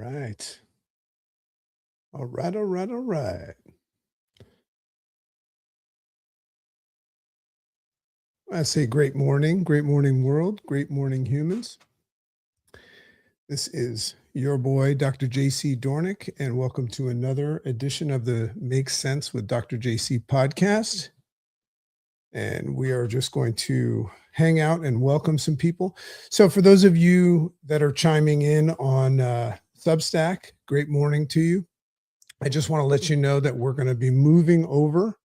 Right. All right, all right, all right. I say great morning world, great morning humans. This is your boy, Dr. JC Doornick, and welcome to another edition of the Make Sense with Dr. JC podcast. And we are just going to hang out and welcome some people. So, for those of you that are chiming in on Substack, great morning to you. I just want to let you know that we're going to be moving over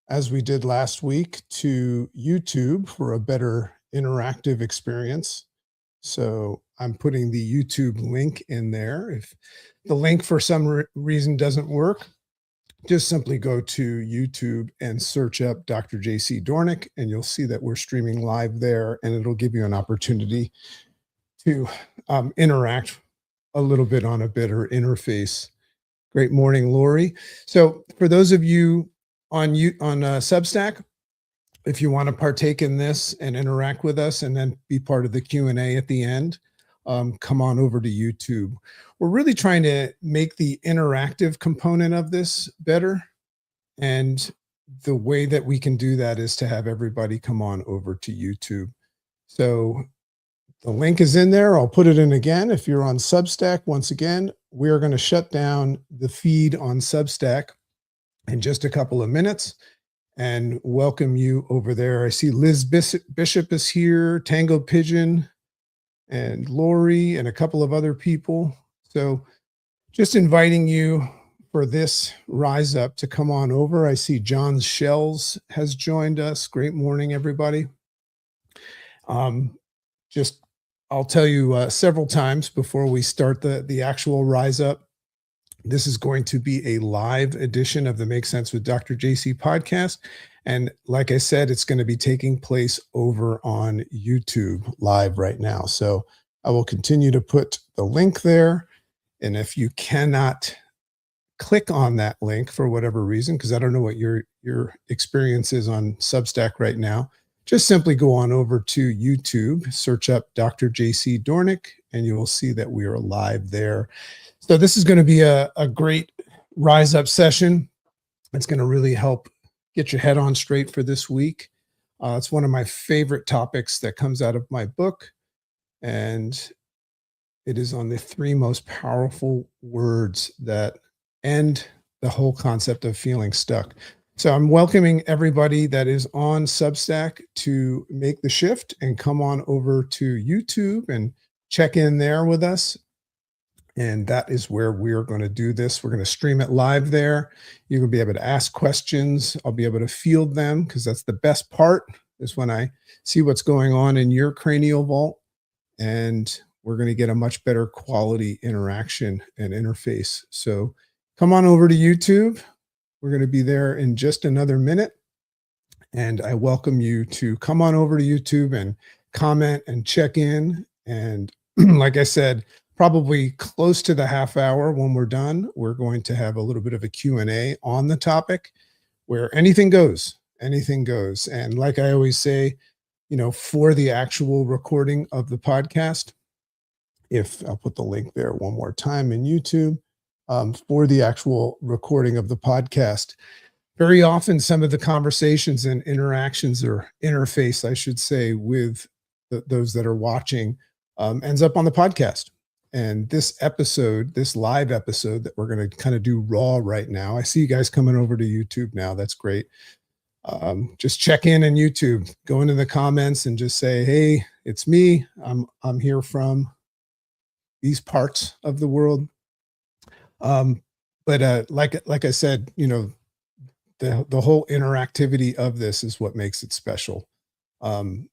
as we did last week, to YouTube for a better interactive experience. So I'm putting the YouTube link in there. If the link for some reason doesn't work, just simply go to YouTube and search up Dr. JC Doornick, and you'll see that we're streaming live there, and it'll give you an opportunity to interact a little bit on a better interface. Great morning, Lori. So for those of you on Substack, if you want to partake in this and interact with us and then be part of the Q&A at the end, come on over to YouTube. We're really trying to make the interactive component of this better. And the way that we can do that is to have everybody come on over to YouTube. So the link is in there. I'll put it in again. If you're on Substack, once again, we're going to shut down the feed on Substack in just a couple of minutes and welcome you over there. I see Liz Bishop is here, Tango Pigeon, and Lori, and a couple of other people. So just inviting you for this Rise Up to come on over. I see John Shells has joined us. Great morning, everybody. Just I'll tell you several times before we start the actual Rise Up. This is going to be a live edition of the Make Sense with Dr. JC podcast. And like I said, it's going to be taking place over on YouTube live right now. So I will continue to put the link there. And if you cannot click on that link for whatever reason, because I don't know what your experience is on Substack right now, just simply go on over to YouTube, search up Dr. JC Doornick, and you will see that we are live there. So this is going to be a great Rise Up session. It's going to really help get your head on straight for this week. It's one of my favorite topics that comes out of my book, and it is on the 3 most powerful words that end the whole concept of feeling stuck. So I'm welcoming everybody that is on Substack to make the shift and come on over to YouTube and check in there with us. And that is where we're going to do this. We're going to stream it live there. You're going to be able to ask questions. I'll be able to field them, because that's the best part, is when I see what's going on in your cranial vault. And we're going to get a much better quality interaction and interface. So come on over to YouTube. We're going to be there in just another minute. And I welcome you to come on over to YouTube and comment and check in. And like I said, probably close to the half hour when we're done, we're going to have a little bit of a Q&A on the topic where anything goes. And like I always say, for the actual recording of the podcast, if I'll put the link there one more time in YouTube, for the actual recording of the podcast, very often some of the conversations and interactions, or interface, I should say, with those that are watching ends up on the podcast. And this live episode that we're going to kind of do raw right now, I see you guys coming over to YouTube now. That's great. Just check in YouTube, go into the comments and just say, hey, it's me. I'm here from these parts of the world. But like I said, the whole interactivity of this is what makes it special. And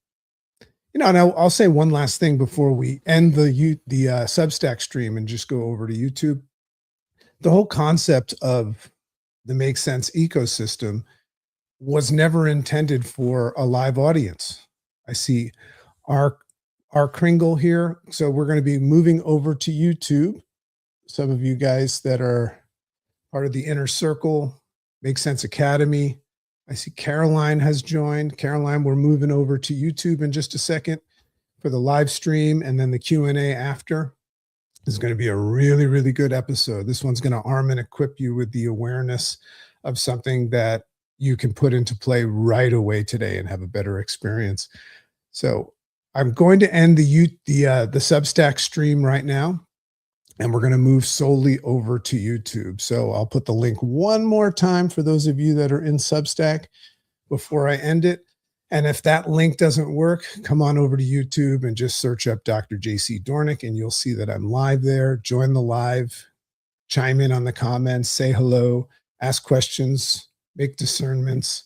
I'll say one last thing before we end the Substack stream and just go over to YouTube. The whole concept of the Make Sense ecosystem was never intended for a live audience. I see our Kringle here. So we're going to be moving over to YouTube. Some of you guys that are part of the Inner Circle, Make Sense Academy. I see Caroline has joined. Caroline, we're moving over to YouTube in just a second for the live stream and then the Q&A after. This is going to be a really, really good episode. This one's going to arm and equip you with the awareness of something that you can put into play right away today and have a better experience. So I'm going to end the Substack stream right now, and we're going to move solely over to YouTube. So I'll put the link one more time for those of you that are in Substack before I end it. And if that link doesn't work, come on over to YouTube and just search up Dr. JC Doornick, and you'll see that I'm live there. Join the live, chime in on the comments, say hello, ask questions, make discernments,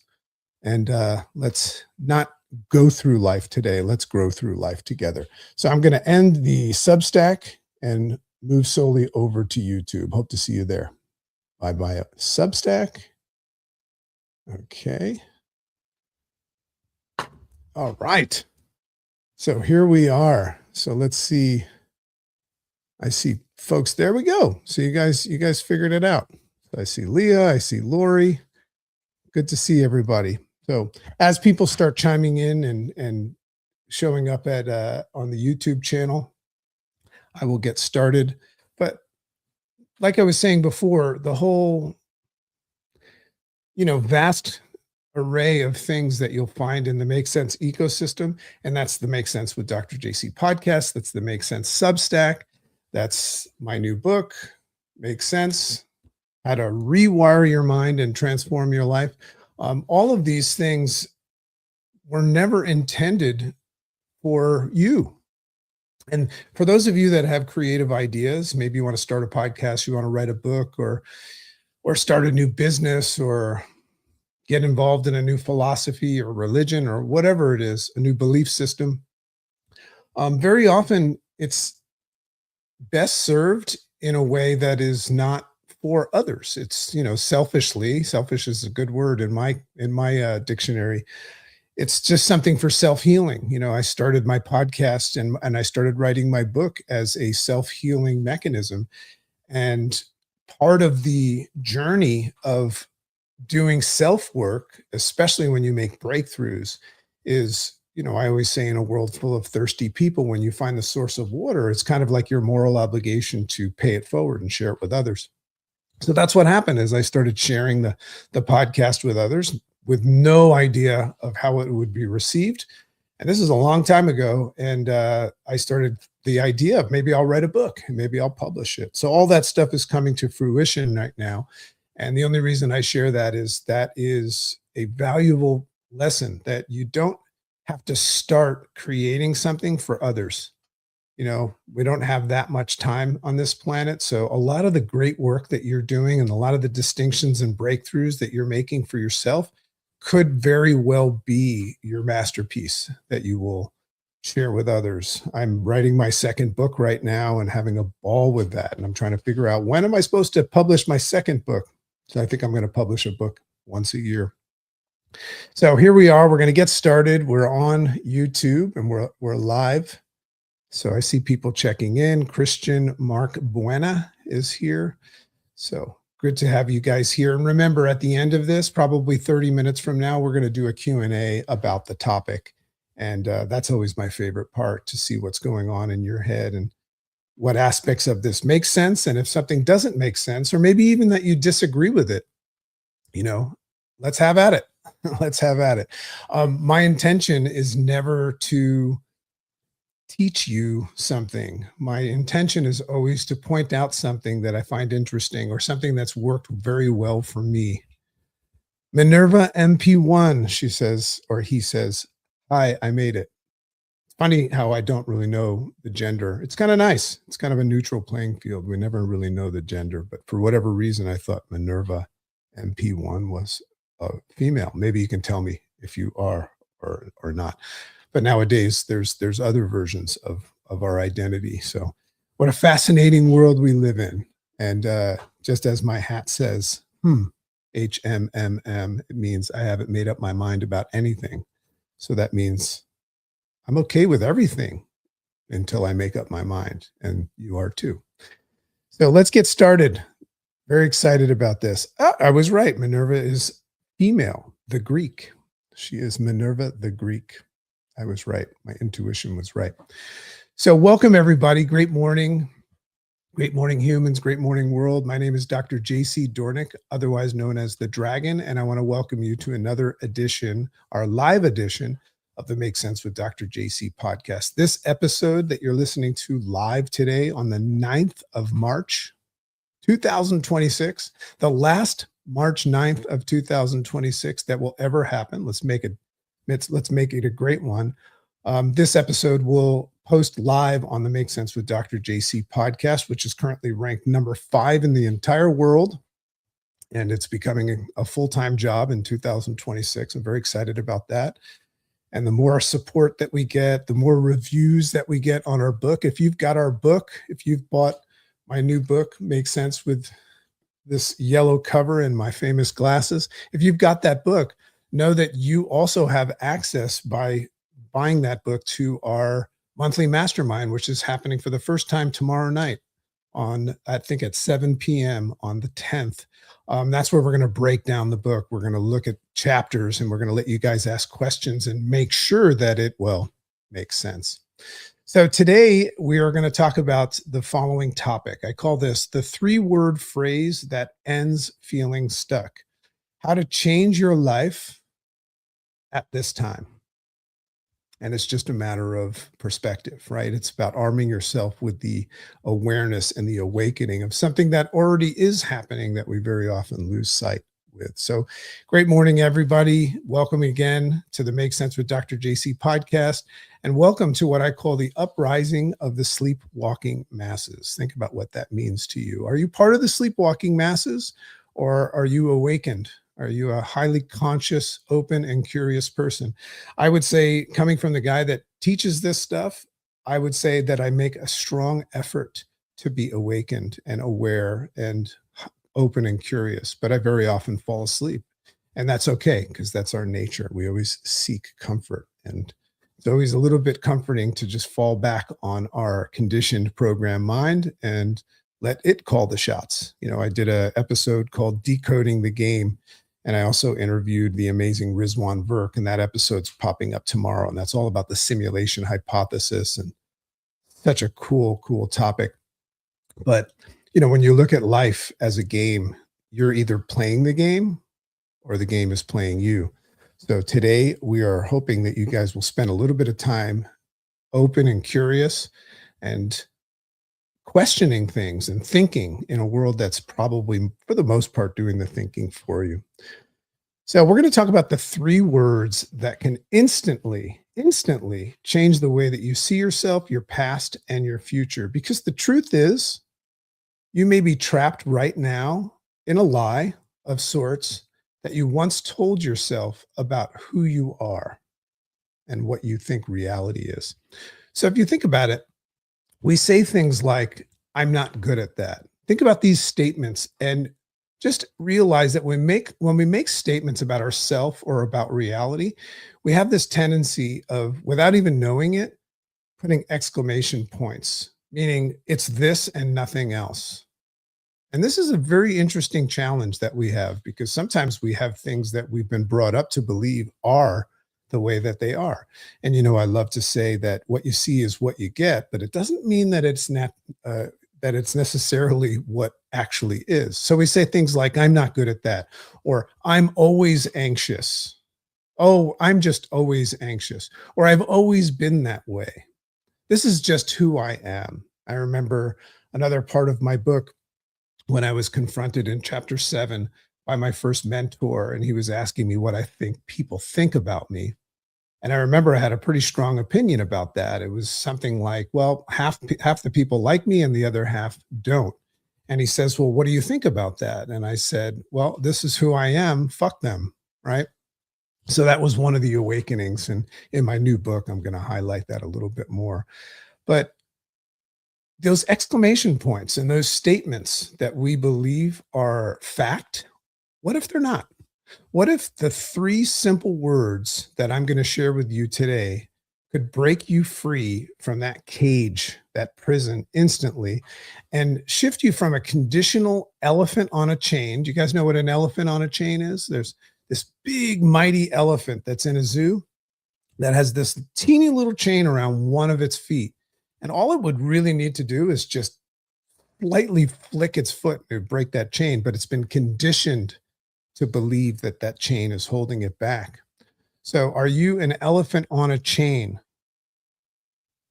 and let's not go through life today. Let's grow through life together. So I'm going to end the Substack and move solely over to YouTube. Hope to see you there. Bye-bye, Substack. Okay. All right. So here we are. So let's see. I see folks. There we go. So you guys figured it out. I see Leah. I see Lori. Good to see everybody. So as people start chiming in and showing up at on the YouTube channel, I will get started. But like I was saying before, the whole vast array of things that you'll find in the Make Sense ecosystem. And that's the Make Sense with Dr. JC podcast. That's the Make Sense Substack. That's my new book, Make Sense, How to Rewire Your Mind and Transform Your Life. All of these things were never intended for you. And for those of you that have creative ideas, maybe you want to start a podcast, you want to write a book, or start a new business, or get involved in a new philosophy or religion or whatever it is, a new belief system. Very often it's best served in a way that is not for others. It's, selfishly, selfish is a good word in my dictionary. It's just something for self-healing. I started my podcast and I started writing my book as a self-healing mechanism. And part of the journey of doing self work, especially when you make breakthroughs, is, I always say, in a world full of thirsty people, when you find the source of water, it's kind of like your moral obligation to pay it forward and share it with others. So that's what happened. Is I started sharing the podcast with others with no idea of how it would be received. And this is a long time ago. And I started the idea of maybe I'll write a book and maybe I'll publish it. So all that stuff is coming to fruition right now. And the only reason I share that is a valuable lesson, that you don't have to start creating something for others. We don't have that much time on this planet. So a lot of the great work that you're doing and a lot of the distinctions and breakthroughs that you're making for yourself could very well be your masterpiece that you will share with others. I'm writing my second book right now and having a ball with that. And I'm trying to figure out, when am I supposed to publish my second book? So I think I'm going to publish a book once a year. So here we are. We're going to get started. We're on YouTube and we're live. So I see people checking in. Christian Mark Buena is here. So good to have you guys here. And remember, at the end of this, probably 30 minutes from now, we're going to do a Q&A about the topic. And that's always my favorite part, to see what's going on in your head and what aspects of this make sense. And if something doesn't make sense, or maybe even that you disagree with it, let's have at it. Let's have at it. My intention is never to teach you something. My intention is always to point out something that I find interesting, or something that's worked very well for me. Minerva MP1, she says, or he says, "Hi, I made it." Funny how I don't really know the gender. It's kind of nice. It's kind of a neutral playing field. We never really know the gender, but for whatever reason, I thought Minerva MP1 was a female. Maybe you can tell me if you are or not. But nowadays, there's other versions of our identity. So, what a fascinating world we live in. And just as my hat says, HMMM, it means I haven't made up my mind about anything. So that means I'm okay with everything until I make up my mind, and you are too. So let's get started. Very excited about this. I was right. Minerva is female, the Greek. She is Minerva, the Greek. I was right. My intuition was right. So welcome, everybody. Great morning. Great morning, humans. Great morning, world. My name is Dr. JC Doornick, otherwise known as the Dragon, and I want to welcome you to another edition, our live edition of the Make Sense with Dr. JC podcast. This episode that you're listening to live today on the 9th of March, 2026, the last March 9th of 2026 that will ever happen. Let's make it a great one. This episode will post live on the Make Sense with Dr. JC podcast, which is currently ranked number 5 in the entire world. And it's becoming a full-time job in 2026. I'm very excited about that. And the more support that we get, the more reviews that we get on our book. If you've got our book, if you've bought my new book, Make Sense with this yellow cover and my famous glasses, if you've got that book, know that you also have access by buying that book to our monthly mastermind, which is happening for the first time tomorrow night on, I think, at 7 p.m. on the 10th. That's where we're going to break down the book. We're going to look at chapters and we're going to let you guys ask questions and make sure that it will make sense. So today we are going to talk about the following topic. I call this the 3-word phrase that ends feeling stuck. How to change your life at this time. And it's just a matter of perspective, right? It's about arming yourself with the awareness and the awakening of something that already is happening that we very often lose sight with. So great morning, everybody. Welcome again to the Make Sense with Dr. JC podcast. And welcome to what I call the uprising of the sleepwalking masses. Think about what that means to you. Are you part of the sleepwalking masses, or are you awakened? Are you a highly conscious, open, and curious person? I would say, coming from the guy that teaches this stuff, I would say that I make a strong effort to be awakened and aware and open and curious, but I very often fall asleep. And that's okay, because that's our nature. We always seek comfort. And it's always a little bit comforting to just fall back on our conditioned program mind and let it call the shots. You know, I did an episode called Decoding the Game. And I also interviewed the amazing Rizwan Virk, and that episode's popping up tomorrow. And that's all about the simulation hypothesis, and such a cool topic. But, you know, when you look at life as a game, you're either playing the game or the game is playing you. So today we are hoping that you guys will spend a little bit of time open and curious and questioning things and thinking in a world that's probably, for the most part, doing the thinking for you. So we're going to talk about the 3 words that can instantly change the way that you see yourself, your past, and your future. Because the truth is, you may be trapped right now in a lie of sorts that you once told yourself about who you are and what you think reality is. So if you think about it, we say things like, I'm not good at that. Think about these statements and just realize that when we make statements about ourselves or about reality, we have this tendency of, without even knowing it, putting exclamation points, meaning it's this and nothing else. And this is a very interesting challenge that we have, because sometimes we have things that we've been brought up to believe are the way that they are. And, you know, I love to say that what you see is what you get, but it doesn't mean that it's not, that it's necessarily what actually is. So we say things like, I'm not good at that, or I'm always anxious. Oh, I'm just always anxious, or I've always been that way. This is just who I am. I remember another part of my book when I was confronted in chapter 7 by my first mentor, and he was asking me what I think people think about me. And I remember I had a pretty strong opinion about that. It was something like, well, half the people like me and the other half don't. And he says, well, what do you think about that? And I said, well, this is who I am. Fuck them. Right. So that was one of the awakenings. And in my new book, I'm going to highlight that a little bit more. But those exclamation points and those statements that we believe are fact, what if they're not? What if the 3 simple words that I'm going to share with you today could break you free from that cage, that prison instantly, and shift you from a conditional elephant on a chain? Do you guys know what an elephant on a chain is? There's this big, mighty elephant that's in a zoo that has this teeny little chain around one of its feet. And all it would really need to do is just slightly flick its foot to break that chain, but it's been conditioned to believe that that chain is holding it back. So, are you an elephant on a chain?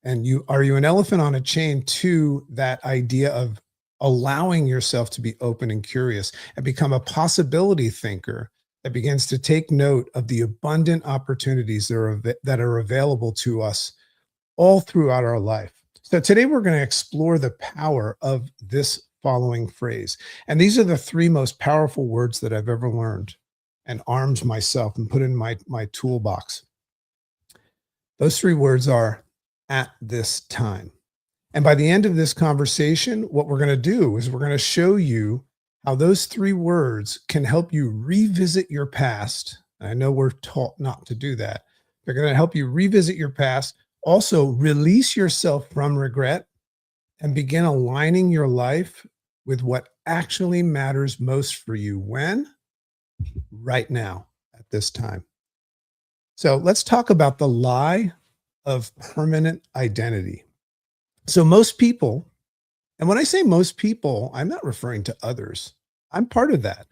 And are you an elephant on a chain to that idea of allowing yourself to be open and curious and become a possibility thinker that begins to take note of the abundant opportunities that are available to us all throughout our life? So today we're going to explore the power of this following phrase. And these are the three most powerful words that I've ever learned and armed myself and put in my toolbox. Those three words are at this time. And by the end of this conversation, what we're going to do is we're going to show you how those three words can help you revisit your past. I know we're taught not to do that. They're going to help you revisit your past, also release yourself from regret, and begin aligning your life with what actually matters most for you. When? Right now, at this time. So let's talk about the lie of permanent identity. So most people, and when I say most people, I'm not referring to others. I'm part of that.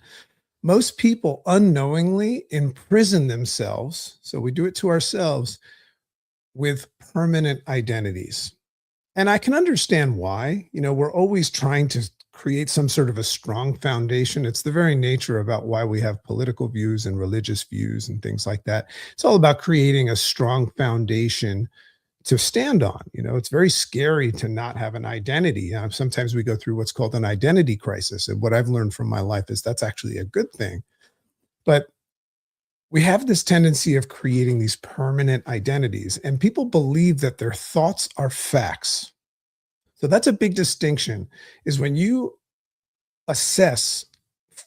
Most people unknowingly imprison themselves, so we do it to ourselves, with permanent identities. And I can understand why. We're always trying to create some sort of a strong foundation. It's the very nature about why we have political views and religious views and things like that. It's all about creating a strong foundation to stand on. It's very scary to not have an identity. Sometimes we go through what's called an identity crisis. And what I've learned from my life is that's actually a good thing. But we have this tendency of creating these permanent identities, and people believe that their thoughts are facts. So that's a big distinction, is when you assess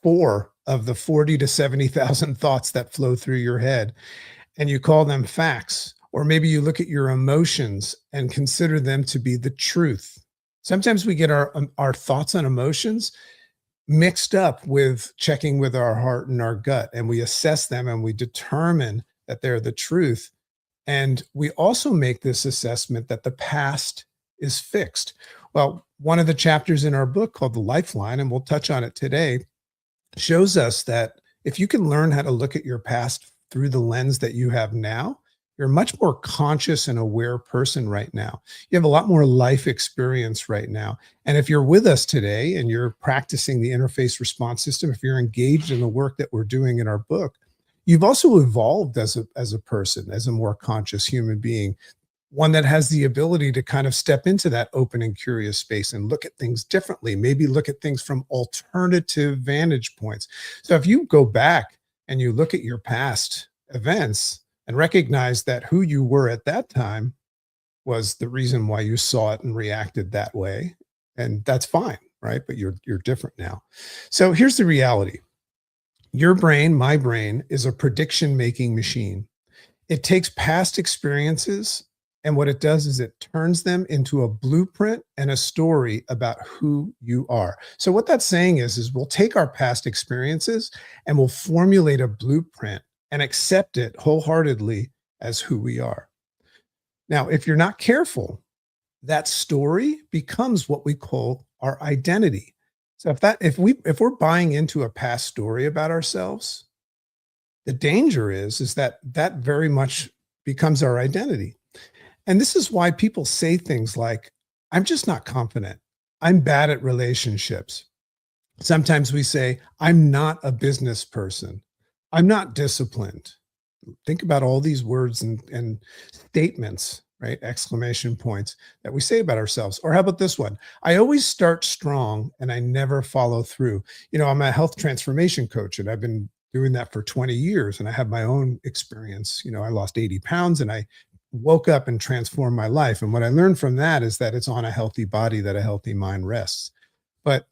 4 of the 40 to 70,000 thoughts that flow through your head and you call them facts, or maybe you look at your emotions and consider them to be the truth. Sometimes we get our thoughts and emotions mixed up with checking with our heart and our gut, and we assess them and we determine that they're the truth. And we also make this assessment that the past is fixed. Well, one of the chapters in our book called The Lifeline, and we'll touch on it today, shows us that if you can learn how to look at your past through the lens that you have now, you're a much more conscious and aware person right now. You have a lot more life experience right now. And if you're with us today and you're practicing the interface response system, if you're engaged in the work that we're doing in our book, you've also evolved as a person, as a more conscious human being, one that has the ability to kind of step into that open and curious space and look at things differently, maybe look at things from alternative vantage points. So if you go back and you look at your past events and recognize that who you were at that time was the reason why you saw it and reacted that way, and that's fine, right? But you're different now. So here's the reality. Your brain, my brain, is a prediction making machine. It takes past experiences, and what it does is it turns them into a blueprint and a story about who you are. So what that's saying is we'll take our past experiences and we'll formulate a blueprint and accept it wholeheartedly as who we are. Now, if you're not careful, that story becomes what we call our identity. So if we're buying into a past story about ourselves, the danger is that very much becomes our identity. And this is why people say things like, I'm just not confident. I'm bad at relationships. Sometimes we say, I'm not a business person. I'm not disciplined. Think about all these words and statements, right? Exclamation points that we say about ourselves. Or how about this one? I always start strong and I never follow through. I'm a health transformation coach and I've been doing that for 20 years and I have my own experience. I lost 80 pounds and I woke up and transformed my life. And what I learned from that is that it's on a healthy body that a healthy mind rests. But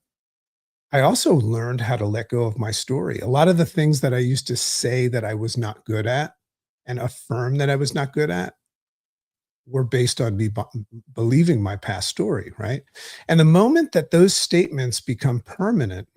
I also learned how to let go of my story. A lot of the things that I used to say that I was not good at and affirm that I was not good at were based on me believing my past story, right? And the moment that those statements become permanent,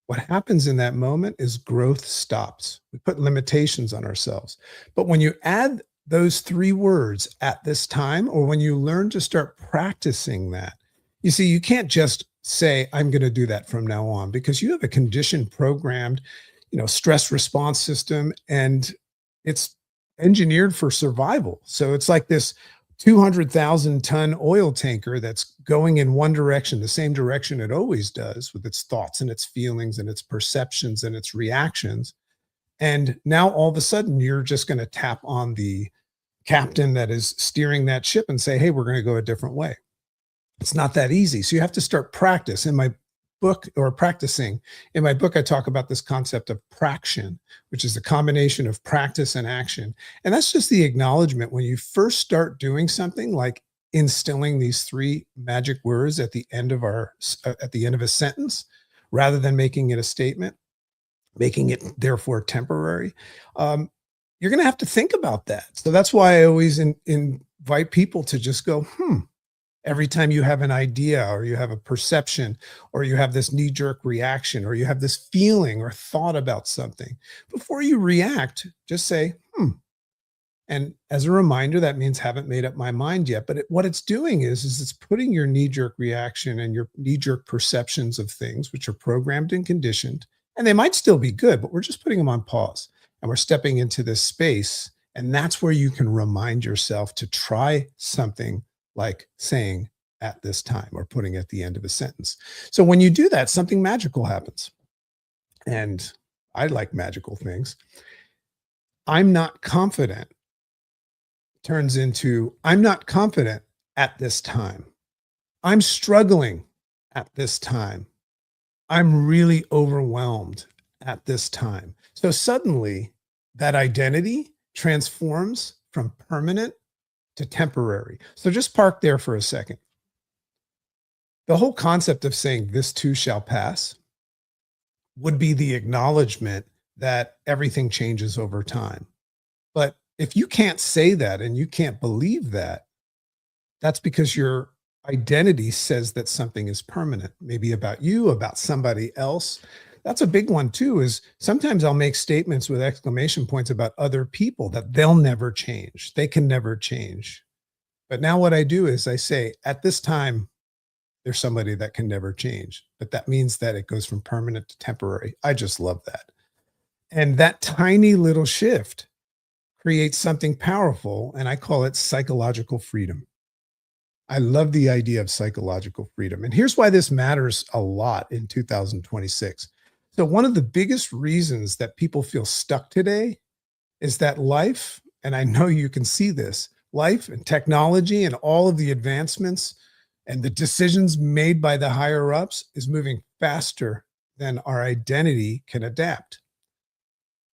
what happens in that moment is growth stops. We put limitations on ourselves. But when you add those three words at this time, or when you learn to start practicing that, You see, you can't just say, I'm going to do that from now on because you have a conditioned, programmed, stress response system and it's engineered for survival. So it's like this 200,000 ton oil tanker that's going in one direction, the same direction it always does with its thoughts and its feelings and its perceptions and its reactions. And now all of a sudden, you're just going to tap on the captain that is steering that ship and say, hey, we're going to go a different way. It's not that easy. So you have to start practice. In my book or practicing, in my book, I talk about this concept of praction, which is a combination of practice and action. And that's just the acknowledgement when you first start doing something like instilling these three magic words at the end of at the end of a sentence, rather than making it a statement, making it therefore temporary. Um, you're going to have to think about that. So that's why I always invite people to just go, every time you have an idea or you have a perception or you have this knee jerk reaction or you have this feeling or thought about something, before you react, just say, And as a reminder, that means haven't made up my mind yet. But what it's doing is it's putting your knee jerk reaction and your knee jerk perceptions of things, which are programmed and conditioned, and they might still be good, but we're just putting them on pause and we're stepping into this space. And that's where you can remind yourself to try something like saying at this time or putting at the end of a sentence. So when you do that, something magical happens. And I like magical things. I'm not confident turns into I'm not confident at this time. I'm struggling at this time. I'm really overwhelmed at this time. So suddenly that identity transforms from permanent to temporary. So just park there for a second. The whole concept of saying this too shall pass would be the acknowledgement that everything changes over time. But if you can't say that and you can't believe that, that's because your identity says that something is permanent, maybe about you, about somebody else. That's a big one too, is sometimes I'll make statements with exclamation points about other people that they'll never change. They can never change. But now what I do is I say, at this time, there's somebody that can never change. But that means that it goes from permanent to temporary. I just love that. And that tiny little shift creates something powerful, and I call it psychological freedom. I love the idea of psychological freedom. And here's why this matters a lot in 2026. So, one of the biggest reasons that people feel stuck today is that life, and I know you can see this, life and technology and all of the advancements and the decisions made by the higher ups is moving faster than our identity can adapt.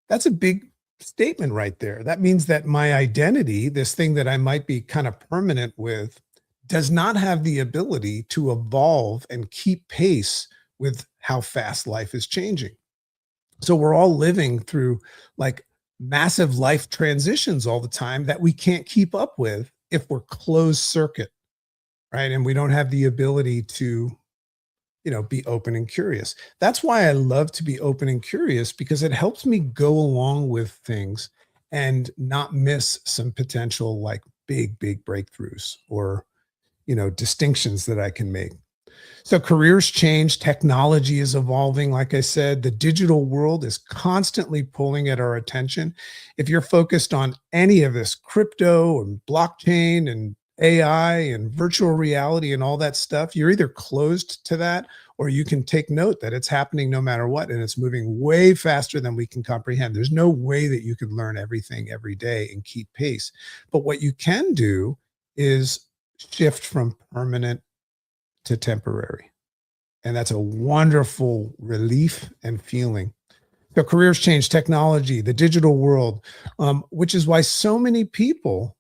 That's a big statement right there. That means that my identity, this thing that I might be kind of permanent with, does not have the ability to evolve and keep pace with how fast life is changing. So we're all living through like massive life transitions all the time that we can't keep up with if we're closed circuit, right? And we don't have the ability to, be open and curious. That's why I love to be open and curious, because it helps me go along with things and not miss some potential like big breakthroughs or distinctions that I can make. So careers change, technology is evolving. Like I said, the digital world is constantly pulling at our attention. If you're focused on any of this crypto and blockchain and AI and virtual reality and all that stuff, you're either closed to that or you can take note that it's happening no matter what. And it's moving way faster than we can comprehend. There's no way that you could learn everything every day and keep pace. But what you can do is shift from permanent to temporary. And that's a wonderful relief and feeling. So careers change, technology, the digital world, which is why so many people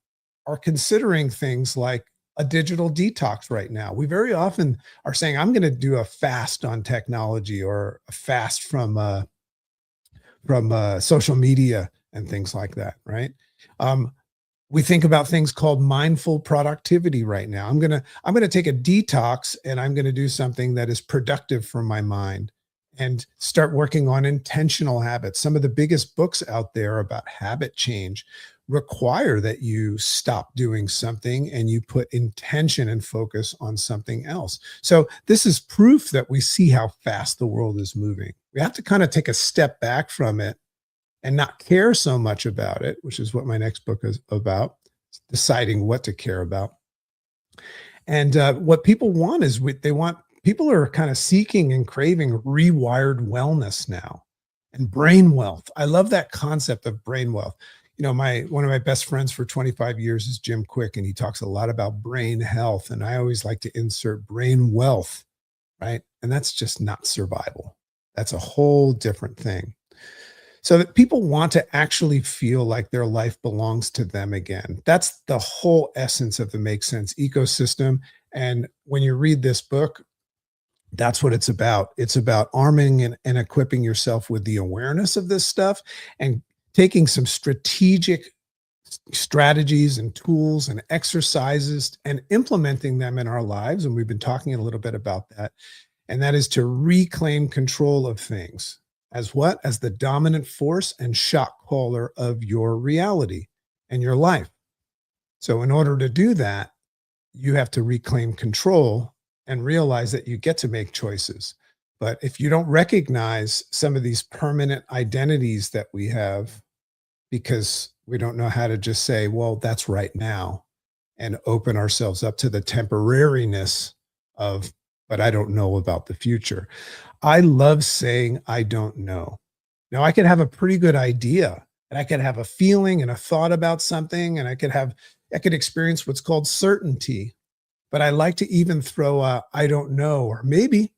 are considering things like a digital detox right now. We very often are saying, I'm going to do a fast on technology or a fast from social media and things like that, right? We think about things called mindful productivity right now. I'm going to take a detox and I'm going to do something that is productive for my mind. and start working on intentional habits. Some of the biggest books out there about habit change require that you stop doing something and you put intention and focus on something else. So, this is proof that we see how fast the world is moving. We have to kind of take a step back from it and not care so much about it, which is what my next book is about, deciding what to care about. And what people want is they want people are kind of seeking and craving rewired wellness now and brain wealth. I love that concept of brain wealth. You know, my one of my best friends for 25 years is Jim Quick, and he talks a lot about brain health. And I always like to insert brain wealth, right? And that's just not survival. That's a whole different thing. So that people want to actually feel like their life belongs to them again. That's the whole essence of the Make Sense ecosystem. And when you read this book, that's what it's about. It's about arming and equipping yourself with the awareness of this stuff and taking some strategic strategies and tools and exercises and implementing them in our lives. And we've been talking a little bit about that. And that is to reclaim control of things as what? As the dominant force and shot caller of your reality and your life. So, in order to do that, you have to reclaim control and realize that you get to make choices. But if you don't recognize some of these permanent identities that we have, because we don't know how to just say, well, that's right now, and open ourselves up to the temporariness of, but I don't know about the future. I love saying, I don't know. Now, I could have a pretty good idea, and I could have a feeling and a thought about something, and I could experience what's called certainty. But I like to even throw a, I don't know, or maybe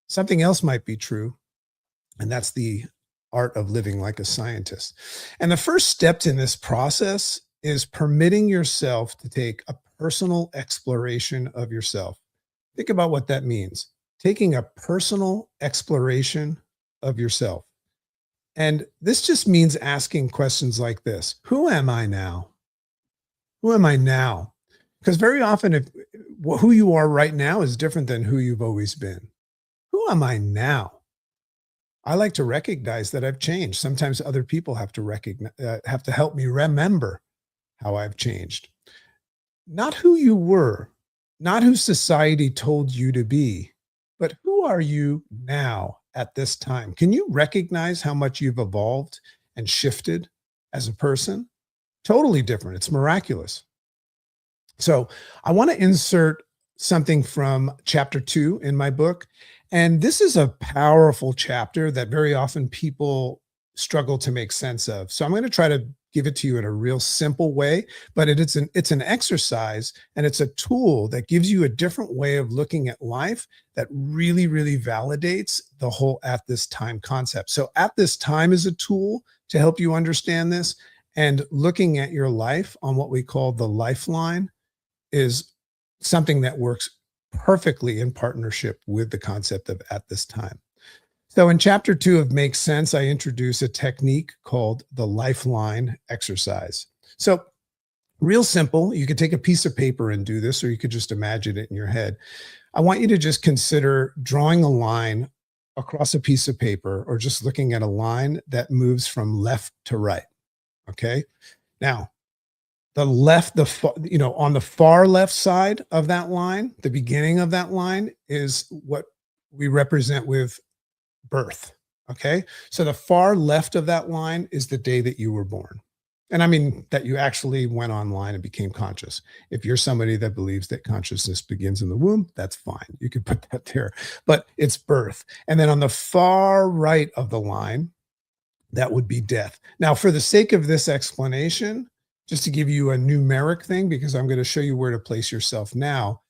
something else might be true. And that's the art of living like a scientist. And the first step in this process is permitting yourself to take a personal exploration of yourself. Think about what that means. Taking a personal exploration of yourself. And this just means asking questions like this: who am I now? Who am I now? Because very often, if who you are right now is different than who you've always been. Who am I now? I like to recognize that I've changed. Sometimes other people have to have to help me remember how I've changed. Not who you were, not who society told you to be, but who are you now at this time? Can you recognize how much you've evolved and shifted as a person? Totally different. It's miraculous. So I want to insert something from chapter 2 in my book. And this is a powerful chapter that very often people struggle to make sense of. So I'm going to try to give it to you in a real simple way, but it's an exercise and it's a tool that gives you a different way of looking at life that really, really validates the whole at this time concept. So at this time is a tool to help you understand this, and looking at your life on what we call the lifeline is something that works perfectly in partnership with the concept of at this time. So in chapter 2 of Make Sense, I introduce a technique called the lifeline exercise. So real simple, you could take a piece of paper and do this, or you could just imagine it in your head. I want you to just consider drawing a line across a piece of paper, or just looking at a line that moves from left to right. Okay. Now, the left, on the far left side of that line, the beginning of that line is what we represent with birth. Okay. So the far left of that line is the day that you were born. And I mean that you actually went online and became conscious. If you're somebody that believes that consciousness begins in the womb, that's fine. You can put that there, but it's birth. And then on the far right of the line, that would be death. Now, for the sake of this explanation, just to give you a numeric thing, because I'm going to show you where to place yourself now.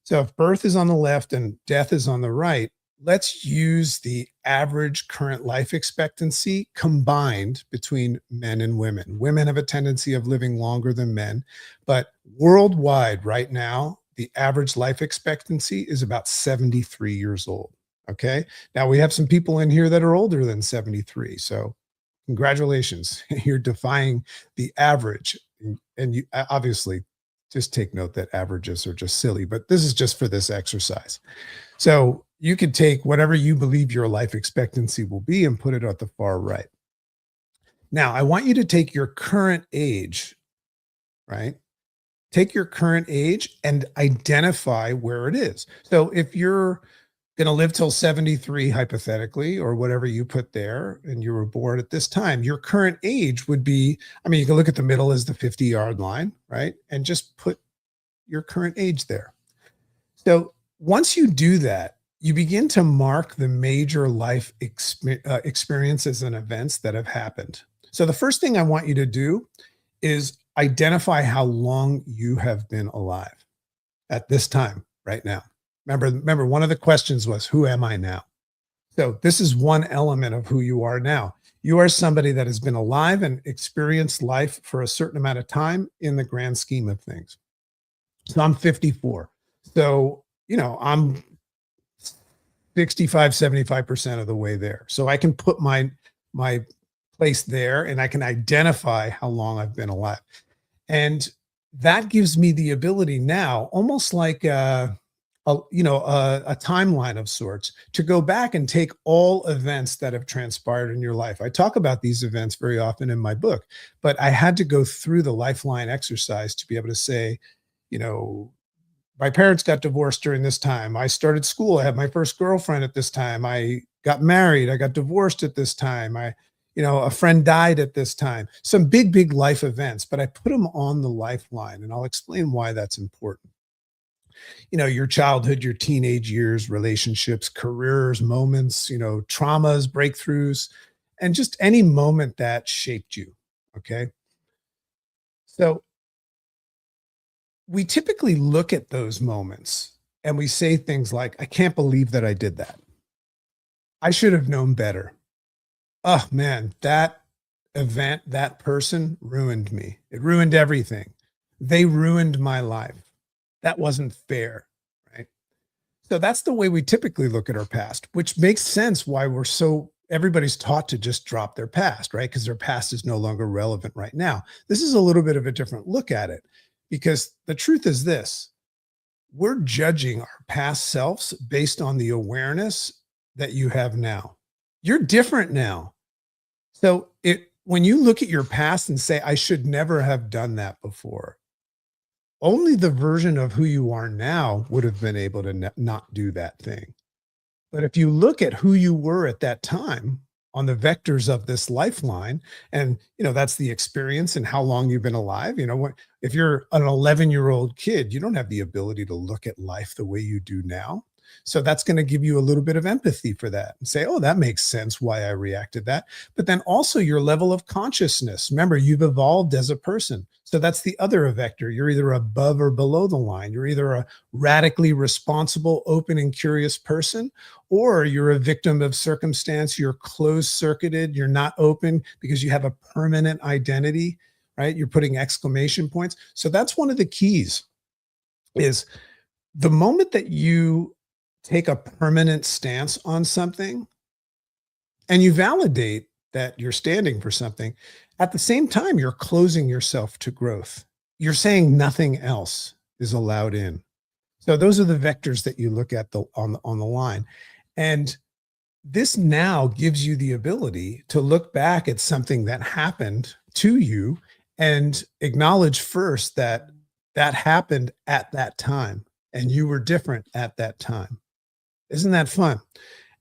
So if birth is on the left and death is on the right, let's use the average current life expectancy combined between men and women. Women have a tendency of living longer than men, but worldwide right now, the average life expectancy is about 73 years old. Okay. Now we have some people in here that are older than 73. So congratulations, you're defying the average. And you obviously just take note that averages are just silly, but this is just for this exercise. So You could take whatever you believe your life expectancy will be and put it at the far right. Now, I want you to take your current age, right? Take your current age and identify where it is. So if you're going to live till 73, hypothetically, or whatever you put there, and you were born at this time, your current age would be, I mean, you can look at the middle as the 50-yard line, right? And just put your current age there. So once you do that, you begin to mark the major life experiences and events that have happened. So the first thing I want you to do is identify how long you have been alive at this time right now. Remember, one of the questions was, who am I now? So this is one element of who you are now. You are somebody that has been alive and experienced life for a certain amount of time in the grand scheme of things. So I'm 54. So, I'm 65, 75% of the way there. So I can put my place there and I can identify how long I've been alive. And that gives me the ability now, almost like a timeline of sorts, to go back and take all events that have transpired in your life. I talk about these events very often in my book, but I had to go through the lifeline exercise to be able to say, you know, my parents got divorced during this time. I started school. I had my first girlfriend at this time. I got married. I got divorced at this time. A friend died at this time. Some big, big life events, but I put them on the lifeline, and I'll explain why that's important. Your childhood, your teenage years, relationships, careers, moments, traumas, breakthroughs, and just any moment that shaped you. Okay. So we typically look at those moments and we say things like, I can't believe that I did that. I should have known better. Oh man, that event, that person ruined me. It ruined everything. They ruined my life. That wasn't fair. Right. So that's the way we typically look at our past, which makes sense why everybody's taught to just drop their past, right? Because their past is no longer relevant right now. This is a little bit of a different look at it, because the truth is this: we're judging our past selves based on the awareness that you have now. You're different now. So when you look at your past and say, I should never have done that before, only the version of who you are now would have been able to not do that thing. But if you look at who you were at that time on the vectors of this lifeline, and that's the experience and how long you've been alive. If you're an 11-year-old kid, you don't have the ability to look at life the way you do now. So that's going to give you a little bit of empathy for that and say, oh, that makes sense why I reacted that. But then also your level of consciousness. Remember, you've evolved as a person. So that's the other vector. You're either above or below the line. You're either a radically responsible, open, and curious person, or you're a victim of circumstance. You're closed circuited. You're not open because you have a permanent identity, right? You're putting exclamation points. So that's one of the keys, is the moment that you take a permanent stance on something and you validate that you're standing for something, at the same time, you're closing yourself to growth. You're saying nothing else is allowed in. So those are the vectors that you look at on the line. And this now gives you the ability to look back at something that happened to you and acknowledge first that that happened at that time and you were different at that time. Isn't that fun?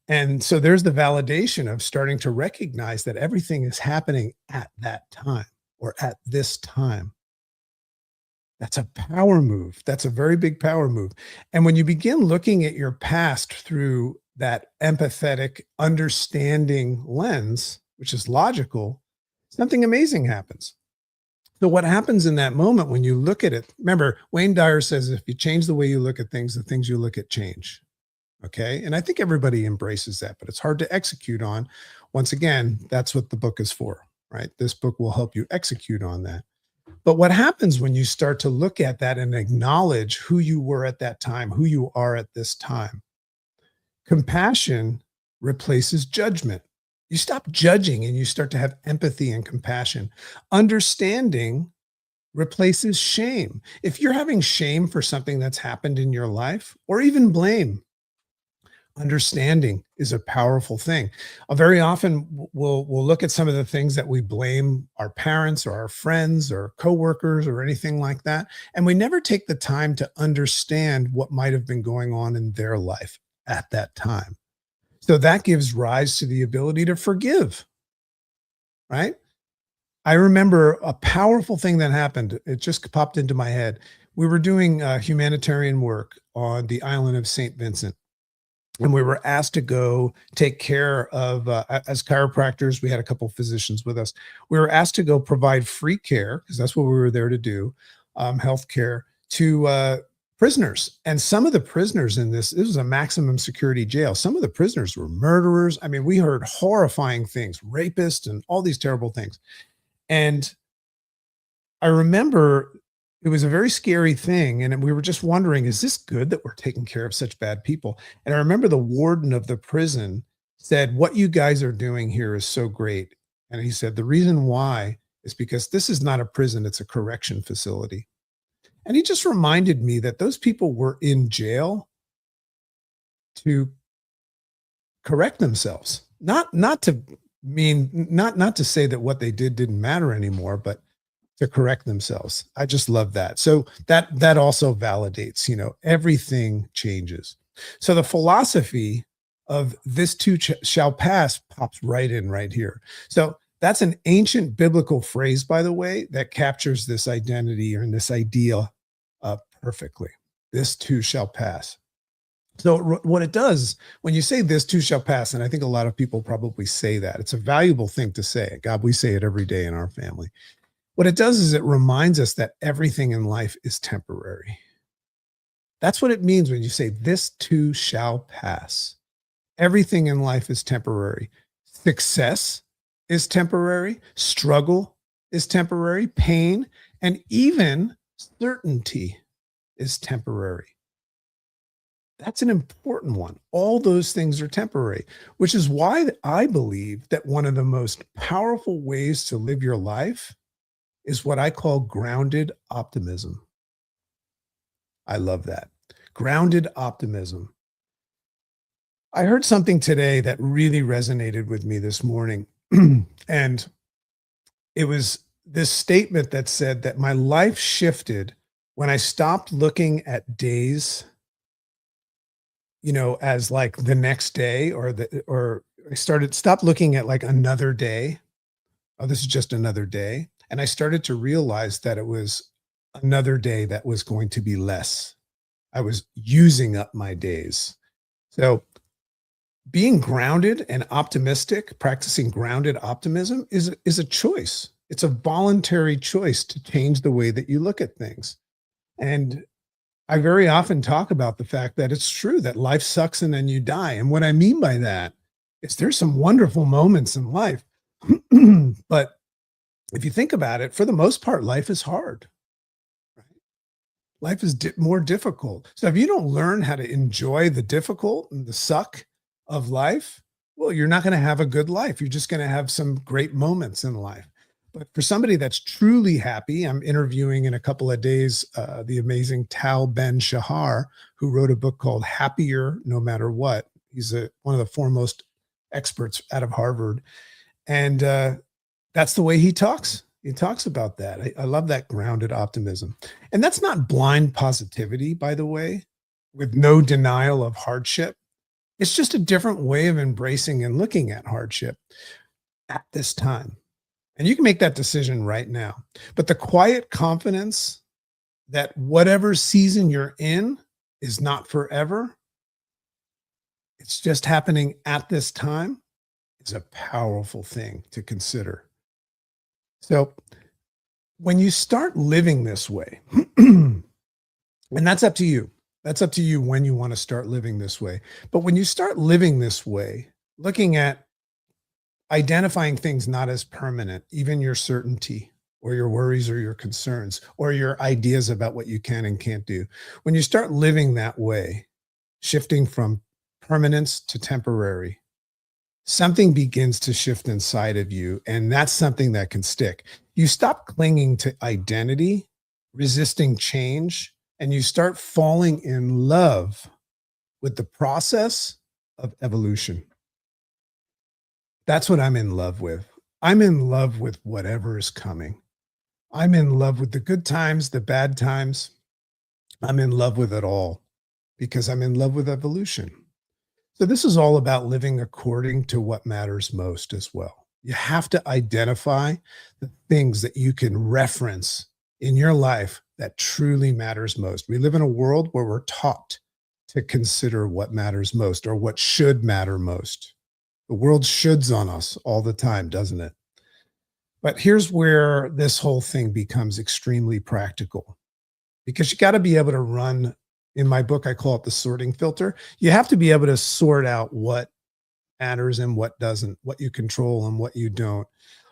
And so there's the validation of starting to recognize that everything is happening at that time or at this time. That's a power move. That's a very big power move. And when you begin looking at your past through that empathetic, understanding lens, which is logical, something amazing happens. So what happens in that moment when you look at it? Remember, Wayne Dyer says, if you change the way you look at things, the things you look at change. Okay. And I think everybody embraces that, but it's hard to execute on. Once again, that's what the book is for, right? This book will help you execute on that. But what happens when you start to look at that and acknowledge who you were at that time, who you are at this time? Compassion replaces judgment. You stop judging and you start to have empathy and compassion. Understanding replaces shame. If you're having shame for something that's happened in your life, or even blame, Understanding is a powerful thing. Very often we'll look at some of the things that we blame our parents or our friends or coworkers or anything like that, and we never take the time to understand what might have been going on in their life at that time. So that gives rise to the ability to forgive, right? I remember a powerful thing that happened. It just popped into my head. We were doing humanitarian work on the island of St. Vincent, and we were asked to go take care of as chiropractors. We had a couple physicians with us. We were asked to go provide free care because that's what we were there to do, health care to prisoners. And some of the prisoners in this was a maximum security jail. Some of the prisoners were murderers. I mean, we heard horrifying things, rapists and all these terrible things. And I remember it was a very scary thing, and we were just wondering, is this good that we're taking care of such bad people? And I remember the warden of the prison said, "What you guys are doing here is so great." And he said, "The reason why is because this is not a prison, it's a correction facility." And he just reminded me that those people were in jail to correct themselves. Not to mean not to say that what they did didn't matter anymore, but to correct themselves. I just love that. So that also validates, everything changes. So the philosophy of this too shall pass pops right in right here. So that's an ancient biblical phrase, by the way, that captures this identity or this idea perfectly. This too shall pass. So what it does when you say this too shall pass, and I think a lot of people probably say that, it's a valuable thing to say. God, we say it every day in our family. What it does is it reminds us that everything in life is temporary. That's what it means when you say, "This too shall pass." Everything in life is temporary. Success is temporary. Struggle is temporary. Pain and even certainty is temporary. That's an important one. All those things are temporary, which is why I believe that one of the most powerful ways to live your life is what I call grounded optimism. I love that. Grounded optimism. I heard something today that really resonated with me this morning. And it was this statement that said that my life shifted when I stopped looking at days, as like the next day or I stopped looking at like another day. Oh, this is just another day. And I started to realize that it was another day that was going to be less. I was using up my days. So being grounded and optimistic, practicing grounded optimism is a choice. It's a voluntary choice to change the way that you look at things. And I very often talk about the fact that it's true that life sucks and then you die. And what I mean by that is there's some wonderful moments in life. But if you think about it, for the most part, life is hard. Right? Life is more difficult. So if you don't learn how to enjoy the difficult and the suck of life, well, you're not going to have a good life. You're just going to have some great moments in life. But for somebody that's truly happy, I'm interviewing in a couple of days the amazing Tal Ben Shahar, who wrote a book called Happier No Matter What. He's one of the foremost experts out of Harvard. And that's the way he talks. He talks about that. I love that grounded optimism. And that's not blind positivity, by the way, with no denial of hardship. It's just a different way of embracing and looking at hardship at this time. And you can make that decision right now. But the quiet confidence that whatever season you're in is not forever, it's just happening at this time, is a powerful thing to consider. So when you start living this way, and that's up to you. That's up to you when you want to start living this way. But when you start living this way, looking at identifying things not as permanent, even your certainty or your worries or your concerns or your ideas about what you can and can't do. When you start living that way, shifting from permanence to temporary, something begins to shift inside of you. And that's something that can stick. You stop clinging to identity, resisting change, and you start falling in love with the process of evolution. That's what I'm in love with. I'm in love with whatever is coming. I'm in love with the good times, the bad times. I'm in love with it all because I'm in love with evolution. So, this is all about living according to what matters most as well. You have to identify the things that you can reference in your life that truly matters most. We live in a world where we're taught to consider what matters most or what should matter most. The world shoulds on us all the time, doesn't it? But here's where this whole thing becomes extremely practical because you got to be able to run. In my book, I call it the sorting filter. You have to be able to sort out what matters and what doesn't, what you control and what you don't.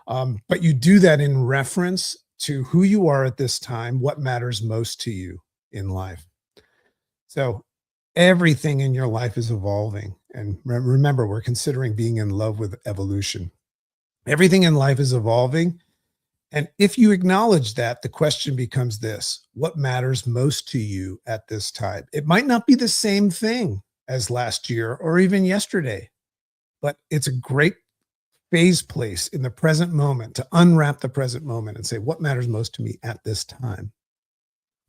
But you do that in reference to who you are at this time, what matters most to you in life. So everything in your life is evolving. And remember, we're considering being in love with evolution. Everything in life is evolving. And if you acknowledge that, the question becomes this: what matters most to you at this time? It might not be the same thing as last year or even yesterday, but it's a great phase place in the present moment to unwrap the present moment and say, what matters most to me at this time?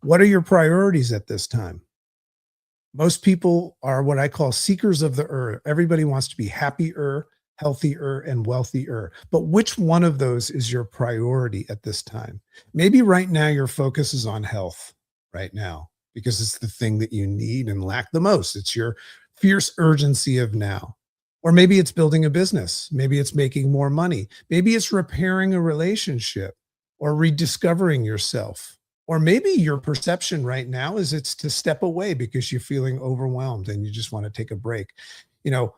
What are your priorities at this time? Most people are what I call seekers of the earth. Everybody wants to be happier, healthier, and wealthier. But which one of those is your priority at this time? Maybe right now your focus is on health right now because it's the thing that you need and lack the most. It's your fierce urgency of now. Or maybe it's building a business. Maybe it's making more money. Maybe it's repairing a relationship or rediscovering yourself. Or maybe your perception right now is it's to step away because you're feeling overwhelmed and you just want to take a break. You know,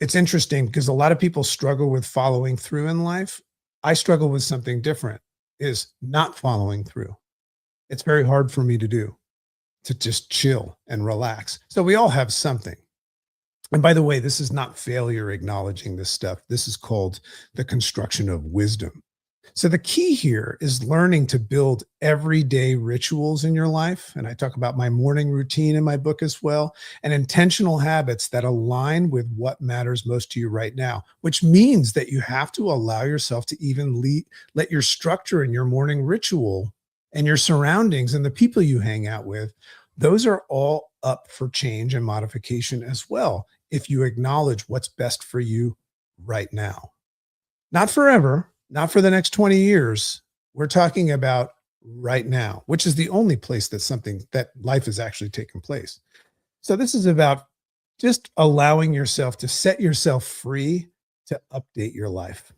it's interesting because a lot of people struggle with following through in life. I struggle with something different, is not following through. It's very hard for me to do, to just chill and relax. So we all have something. And by the way, this is not failure acknowledging this stuff. This is called the construction of wisdom. So the key here is learning to build everyday rituals in your life. And I talk about my morning routine in my book as well, and intentional habits that align with what matters most to you right now, which means that you have to allow yourself to even let your structure and your morning ritual and your surroundings and the people you hang out with, those are all up for change and modification as well, if you acknowledge what's best for you right now. Not forever, not for the next 20 years. We're talking about right now, which is the only place that life is actually taking place. So this is about just allowing yourself to set yourself free to update your life.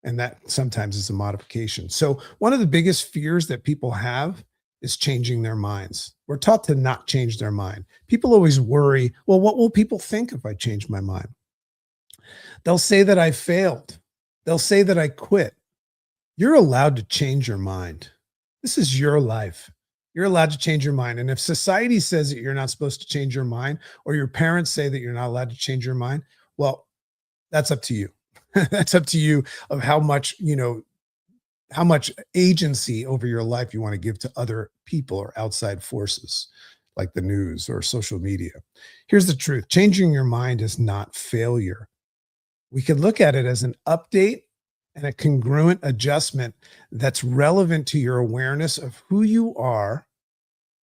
And that sometimes is a modification. So one of the biggest fears that people have is changing their minds. We're taught to not change their mind. People always worry, well, what will people think if I change my mind? They'll say that I failed. They'll say that I quit. You're allowed to change your mind. This is your life. You're allowed to change your mind. And if society says that you're not supposed to change your mind, or your parents say that you're not allowed to change your mind, well, that's up to you. That's up to you of how much agency over your life you want to give to other people or outside forces like the news or social media. Here's the truth: changing your mind is not failure. We could look at it as an update and a congruent adjustment that's relevant to your awareness of who you are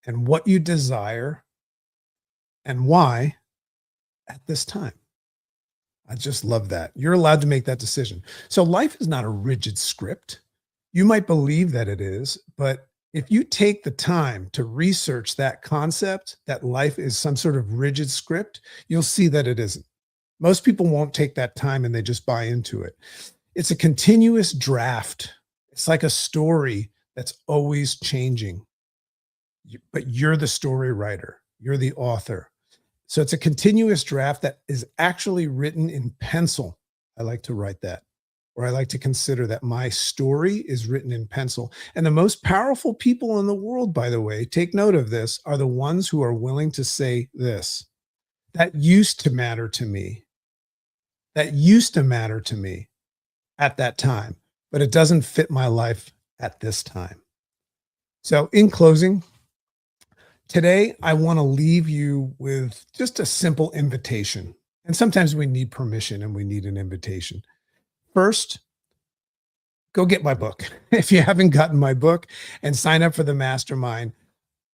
and what you desire and why at this time. I just love that. You're allowed to make that decision. So life is not a rigid script. You might believe that it is, but if you take the time to research that concept, that life is some sort of rigid script, you'll see that it isn't. Most people won't take that time and they just buy into it. It's a continuous draft. It's like a story that's always changing. But you're the story writer, you're the author. So it's a continuous draft that is actually written in pencil. I like to write that, or I like to consider that my story is written in pencil. And the most powerful people in the world, by the way, take note of this, are the ones who are willing to say this: that used to matter to me. That used to matter to me at that time, but it doesn't fit my life at this time. So, in closing, today I want to leave you with just a simple invitation. And sometimes we need permission and we need an invitation. First, go get my book. If you haven't gotten my book, and sign up for the mastermind,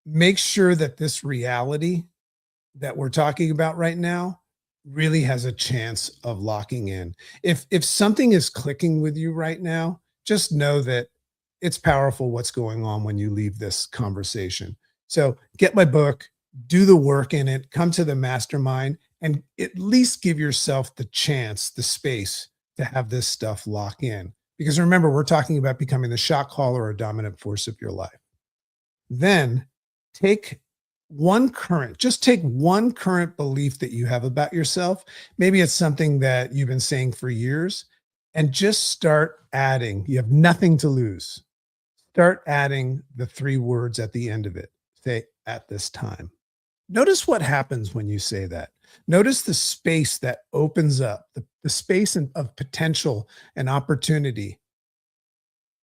make sure that this reality that we're talking about right now really has a chance of locking in. If something is clicking with you right now, just know that it's powerful what's going on when you leave this conversation. So get my book, do the work in it, come to the mastermind, and at least give yourself the chance, the space to have this stuff lock in. Because remember, we're talking about becoming the shot caller or dominant force of your life. Then take just take one current belief that you have about yourself. Maybe it's something that you've been saying for years, and just start adding. You have nothing to lose. Start adding the three words at the end of it. Say, at this time. Notice what happens when you say that. Notice the space that opens up, the space of potential and opportunity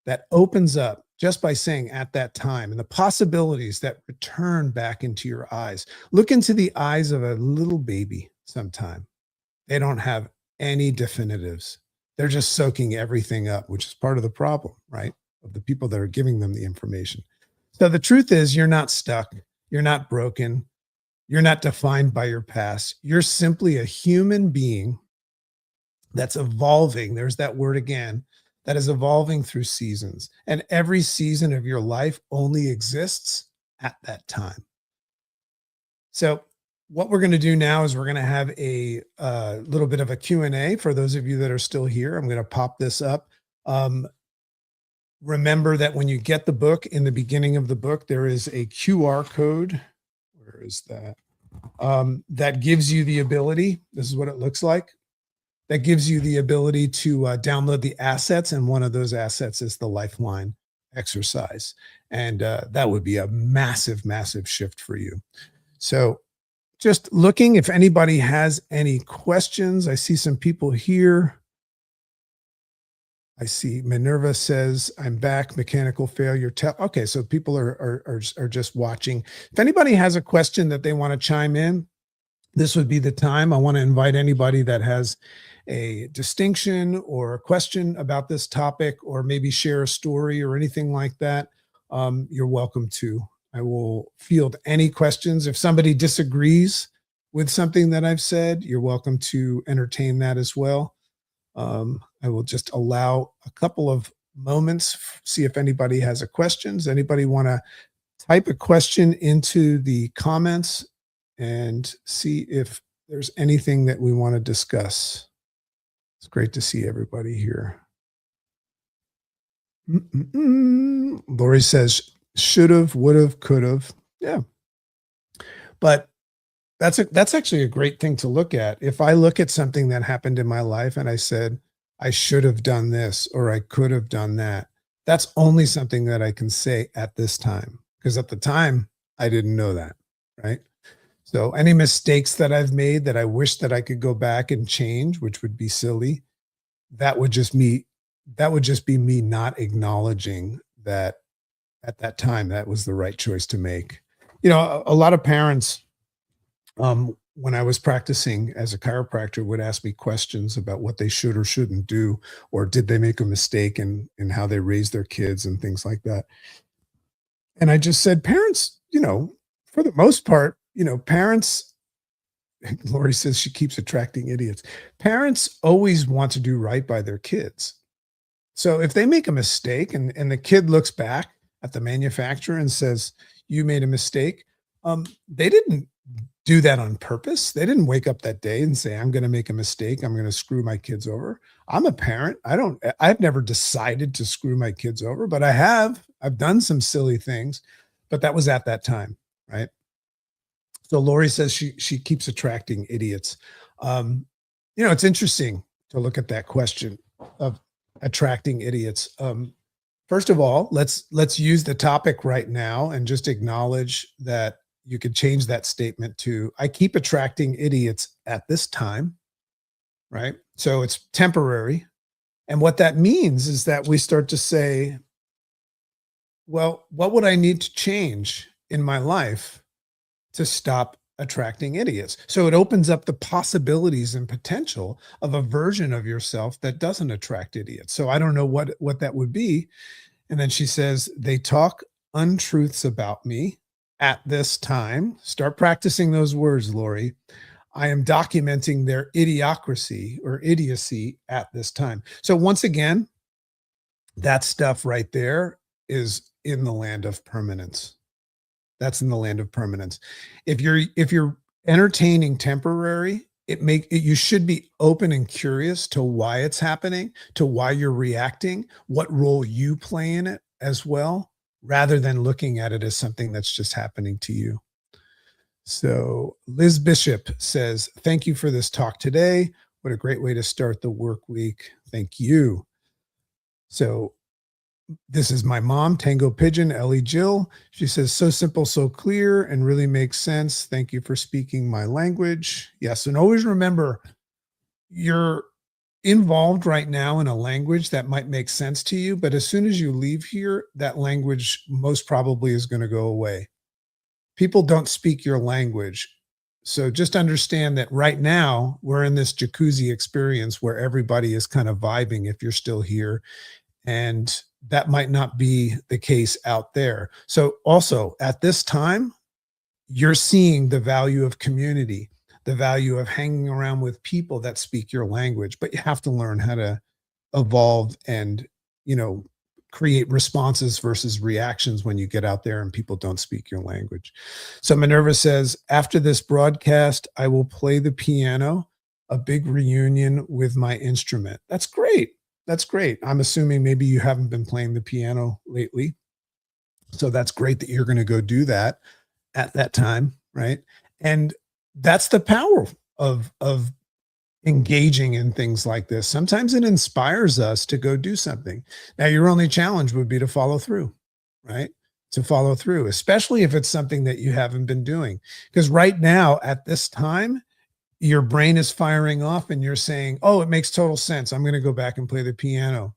that opens up just by saying at that time, and the possibilities that return back into your eyes. Look into the eyes of a little baby sometime. They don't have any definitives. They're just soaking everything up, which is part of the problem, right? Of the people that are giving them the information. So the truth is, you're not stuck. You're not broken. You're not defined by your past. You're simply a human being that's evolving. There's that word again, that is evolving through seasons. And every season of your life only exists at that time. So what we're going to do now is we're going to have a little bit of a Q&A for those of you that are still here. I'm going to pop this up. Remember that when you get the book, in the beginning of the book, there is a QR code. Where is that? That gives you the ability. This is what it looks like. That gives you the ability to download the assets. And one of those assets is the Lifeline exercise. And that would be a massive, massive shift for you. So just looking, if anybody has any questions, I see some people here. I see Minerva says, I'm back, mechanical failure. Okay, so people are just watching. If anybody has a question that they want to chime in, this would be the time. I want to invite anybody that has a distinction or a question about this topic, or maybe share a story or anything like that. You're welcome to. I will field any questions. If somebody disagrees with something that I've said, you're welcome to entertain that as well. I will just allow a couple of moments, see if anybody has a questions. Anybody want to type a question into the comments and see if there's anything that we want to discuss. It's great to see everybody here. Lori says, should have, would have, could have. Yeah. But that's actually a great thing to look at. If I look at something that happened in my life and I said, I should have done this or I could have done that, that's only something that I can say at this time. Because at the time, I didn't know that, right? So any mistakes that I've made that I wish that I could go back and change, which would be silly, that would just be me not acknowledging that at that time that was the right choice to make. You know, a lot of parents, when I was practicing as a chiropractor, would ask me questions about what they should or shouldn't do, or did they make a mistake in how they raise their kids and things like that. And I just said, parents, for the most part, parents, Lori says she keeps attracting idiots. Parents always want to do right by their kids. So if they make a mistake and the kid looks back at the manufacturer and says, you made a mistake, they didn't do that on purpose. They didn't wake up that day and say, I'm going to make a mistake. I'm going to screw my kids over. I'm a parent. I've never decided to screw my kids over, but I've done some silly things, but that was at that time. Right. So Lori says she keeps attracting idiots. It's interesting to look at that question of attracting idiots. First of all, let's use the topic right now and just acknowledge that you could change that statement to, I keep attracting idiots at this time, right? So it's temporary. And what that means is that we start to say, well, what would I need to change in my life to stop attracting idiots. So it opens up the possibilities and potential of a version of yourself that doesn't attract idiots. So I don't know what that would be. And then she says, they talk untruths about me at this time. Start practicing those words, Lori. I am documenting their idiocracy or idiocy at this time. So once again, that stuff right there is in the land of permanence. That's in the land of permanence. If you're entertaining temporary, you should be open and curious to why it's happening, to why you're reacting, what role you play in it as well, rather than looking at it as something that's just happening to you. So Liz Bishop says, thank you for this talk today. What a great way to start the work week. Thank you. So this is my mom, Tango Pigeon, Ellie Jill. She says, so simple, so clear, and really makes sense. Thank you for speaking my language. Yes, and always remember, you're involved right now in a language that might make sense to you, but as soon as you leave here, that language most probably is going to go away. People don't speak your language. So just understand that right now we're in this jacuzzi experience where everybody is kind of vibing if you're still here. And that might not be the case out there. So also at this time, you're seeing the value of community, the value of hanging around with people that speak your language, but you have to learn how to evolve and, create responses versus reactions when you get out there and people don't speak your language. So Minerva says, after this broadcast, I will play the piano, a big reunion with my instrument. That's great. That's great. I'm assuming maybe you haven't been playing the piano lately. So that's great that you're going to go do that at that time, right? And that's the power of engaging in things like this. Sometimes it inspires us to go do something. Now, your only challenge would be to follow through, right? To follow through, especially if it's something that you haven't been doing. Because right now, at this time, your brain is firing off and you're saying, oh, it makes total sense. I'm going to go back and play the piano.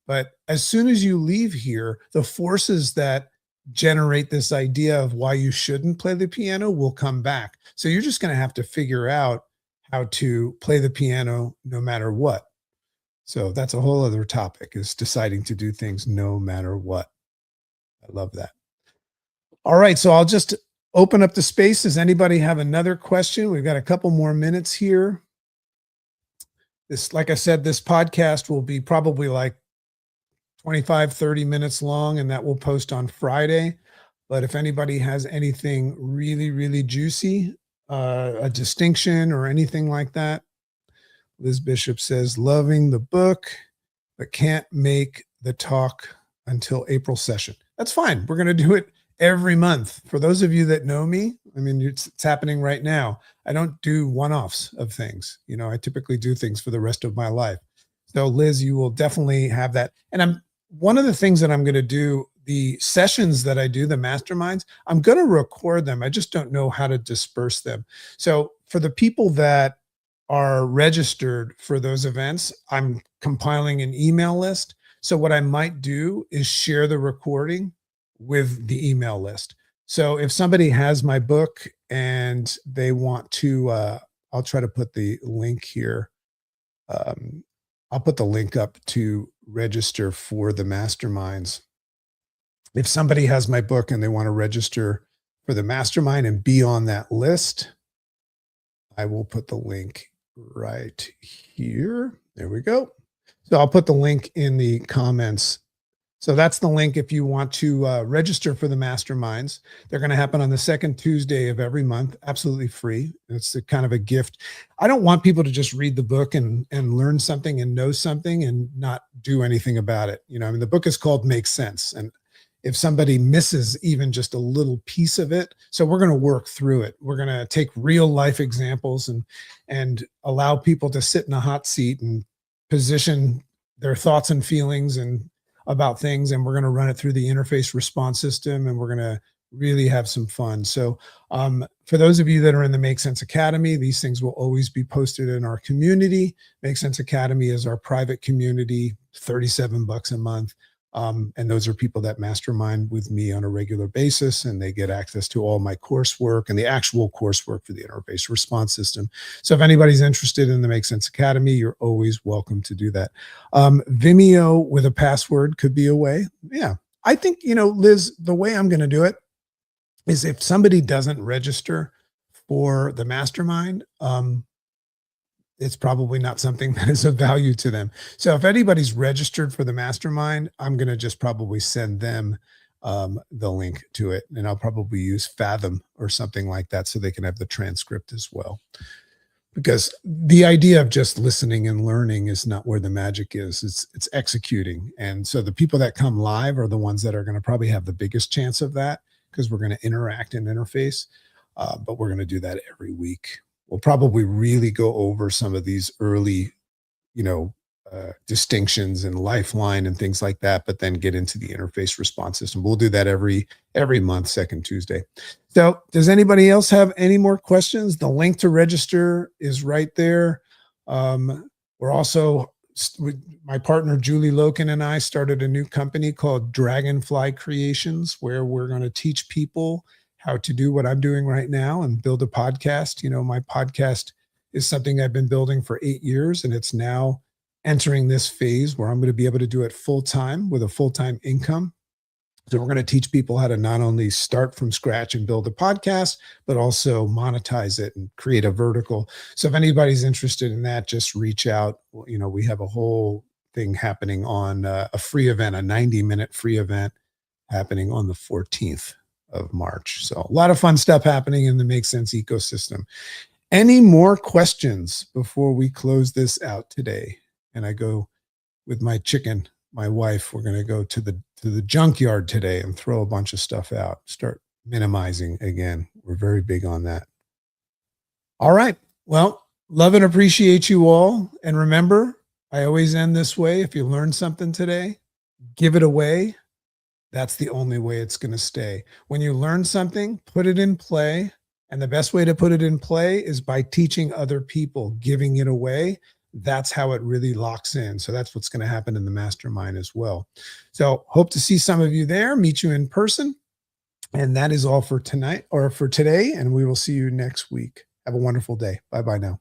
But as soon as you leave here, the forces that generate this idea of why you shouldn't play the piano will come back. So you're just going to have to figure out how to play the piano no matter what. So that's a whole other topic, is deciding to do things no matter what. I love that. All right. So I'll just open up the space. Does anybody have another question? We've got a couple more minutes here. This, like I said, this podcast will be probably like 25, 30 minutes long, and that will post on Friday. But if anybody has anything really, really juicy, a distinction or anything like that, Liz Bishop says, loving the book, but can't make the talk until April session. That's fine. We're going to do it every month. For those of you that know me, I mean, it's happening right now. I don't do one-offs of things. I typically do things for the rest of my life. So Liz, you will definitely have that. And one of the things that I'm going to do, the sessions that I do, the masterminds, I'm going to record them. I just don't know how to disperse them. So for the people that are registered for those events, I'm compiling an email list. So what I might do is share the recording with the email list. So if somebody has my book and they want to, I'll try to put the link here. I'll put the link up to register for the masterminds. If somebody has my book and they want to register for the mastermind and be on that list, I will put the link right here. There we go. So I'll put the link in the comments. So that's the link if you want to register for the masterminds. They're going to happen on the second Tuesday of every month, absolutely free. It's a kind of a gift. I don't want people to just read the book and learn something and know something and not do anything about it. The book is called Make Sense. And if somebody misses even just a little piece of it, so we're going to work through it. We're going to take real life examples and allow people to sit in a hot seat and position their thoughts and feelings and about things, and we're going to run it through the interface response system, and we're going to really have some fun. So for those of you that are in the Make Sense Academy, these things will always be posted in our community. Make Sense Academy is our private community, $37 a month. And those are people that mastermind with me on a regular basis, and they get access to all my coursework and the actual coursework for the interface response system. So if anybody's interested in the Make Sense Academy, you're always welcome to do that. Vimeo with a password could be a way. Yeah. I think, Liz, the way I'm going to do it is if somebody doesn't register for the mastermind, it's probably not something that is of value to them. So if anybody's registered for the mastermind, I'm going to just probably send them the link to it. And I'll probably use Fathom or something like that so they can have the transcript as well. Because the idea of just listening and learning is not where the magic is. It's executing. And so the people that come live are the ones that are going to probably have the biggest chance of that, because we're going to interact and interface. But we're going to do that every week. We'll probably really go over some of these early, distinctions and lifeline and things like that, but then get into the interface response system. We'll do that every month, second Tuesday. So does anybody else have any more questions? The link to register is right there. We're also, my partner Julie Loken and I started a new company called Dragonfly Creations, where we're going to teach people how to do what I'm doing right now and build a podcast. My podcast is something I've been building for 8 years, and it's now entering this phase where I'm going to be able to do it full time with a full-time income. So we're going to teach people how to not only start from scratch and build a podcast, but also monetize it and create a vertical. So if anybody's interested in that, just reach out. We have a whole thing happening on a free event, a 90-minute free event happening on the 14th of March. So a lot of fun stuff happening in the Make Sense ecosystem. Any more questions before we close this out today? And I go with my chicken, my wife. We're going to go to the junkyard today and throw a bunch of stuff out, start minimizing again. We're very big on that. All right. Well, love and appreciate you all. And remember, I always end this way. If you learned something today, give it away. That's the only way it's going to stay. When you learn something, put it in play. And the best way to put it in play is by teaching other people, giving it away. That's how it really locks in. So that's what's going to happen in the mastermind as well. So hope to see some of you there, meet you in person. And that is all for tonight or for today. And we will see you next week. Have a wonderful day. Bye-bye now.